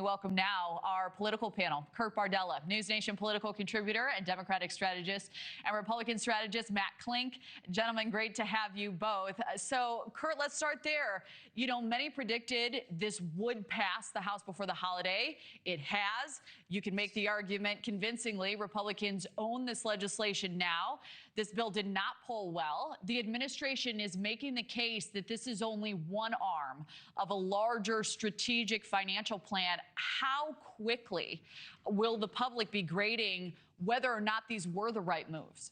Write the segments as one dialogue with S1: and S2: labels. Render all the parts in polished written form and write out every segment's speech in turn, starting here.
S1: we welcome now our political panel. Kurt Bardella, NewsNation political contributor and Democratic strategist, and Republican strategist Matt Klink. Gentlemen, great to have you both. So, Kurt, let's start there. You know, many predicted this would pass the House before the holiday. It has. You can make the argument convincingly Republicans own this legislation now. This bill did not poll well. The administration is making the case that this is only one arm of a larger strategic financial plan. How quickly will the public be grading whether or not these were the right moves?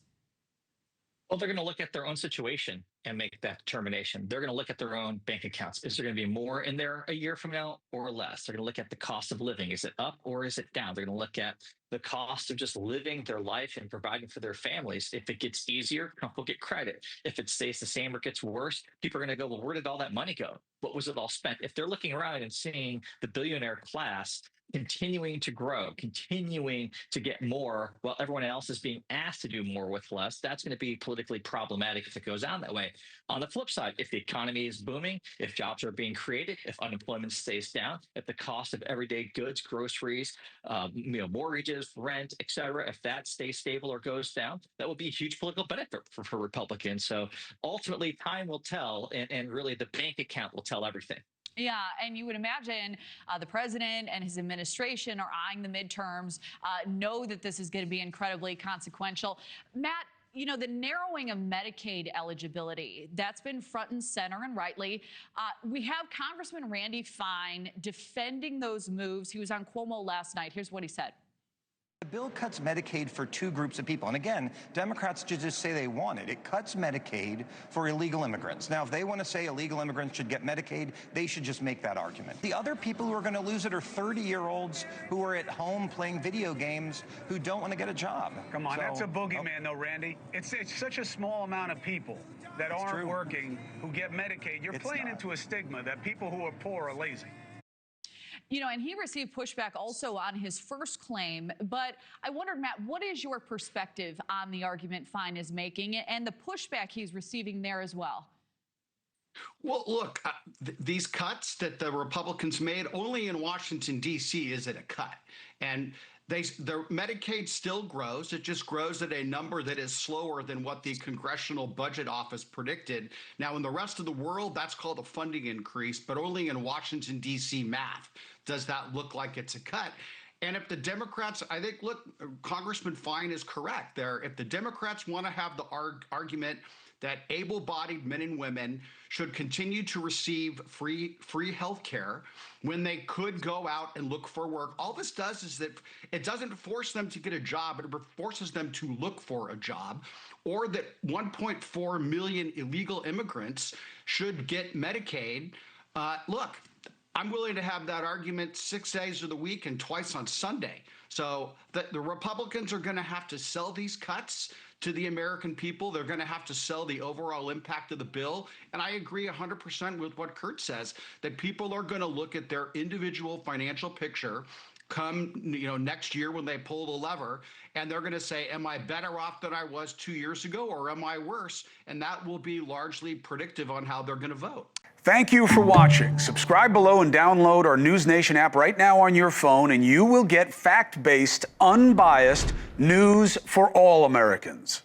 S2: Well, they're going to look at their own situation and make that determination. They're going to look at their own bank accounts. Is there going to be more in there a year from now or less? They're going to look at the cost of living. Is it up or is it down? They're going to look at the cost of just living their life and providing for their families. If it gets easier, Trump will get credit. If it stays the same or gets worse, people are going to go, well, where did all that money go? What was it all spent? If they're looking around and seeing the billionaire class continuing to grow, continuing to get more while everyone else is being asked to do more with less, that's going to be politically problematic if it goes on that way. On the flip side, if the economy is booming, if jobs are being created, if unemployment stays down, if the cost of everyday goods, groceries, mortgages, rent, et cetera, if that stays stable or goes down, that will be a huge political benefit for Republicans. So ultimately, time will tell, and really the bank account will tell everything.
S1: Yeah, and you would imagine the president and his administration are eyeing the midterms, know that this is going to be incredibly consequential. Matt, you know, the narrowing of Medicaid eligibility, that's been front and center, and rightly. We have Congressman Randy Fine defending those moves. He was on Cuomo last night. Here's what he said.
S3: The bill cuts Medicaid for two groups of people. And again, Democrats just say they want it. It cuts Medicaid for illegal immigrants. Now, if they want to say illegal immigrants should get Medicaid, they should just make that argument. The other people who are going to lose it are 30-year-olds who are at home playing video games who don't want to get a job.
S4: Come on, that's a boogeyman, though, Randy. It's such a small amount of people that aren't working who get Medicaid. You're playing into a stigma that people who are poor are lazy.
S1: You know, and he received pushback also on his first claim. But I wondered, Matt, what is your perspective on the argument Fine is making and the pushback he's receiving there as well?
S5: Well, look, these cuts that the Republicans made, only in Washington, D.C. is it a cut. And their Medicaid still grows. It just grows at a number that is slower than what the Congressional Budget Office predicted. Now, in the rest of the world, that's called a funding increase, but only in Washington, D.C. math does that look like it's a cut. And if the Democrats, I think, look, Congressman Fine is correct there. If the Democrats want to have the argument that able-bodied men and women should continue to receive free health care when they could go out and look for work. All this does is that it doesn't force them to get a job, it forces them to look for a job, or that 1.4 million illegal immigrants should get Medicaid. Look, I'm willing to have that argument 6 days of the week and twice on Sunday. So the Republicans are going to have to sell these cuts to the American people. They're going to have to sell the overall impact of the bill. And I agree 100% with what Kurt says, that people are going to look at their individual financial picture come next year when they pull the lever, and they're going to say, am I better off than I was 2 years ago, or am I worse? And that will be largely predictive on how they're going to vote.
S4: Thank you for watching. Subscribe below and download our NewsNation app right now on your phone, and you will get fact-based, unbiased news for all Americans.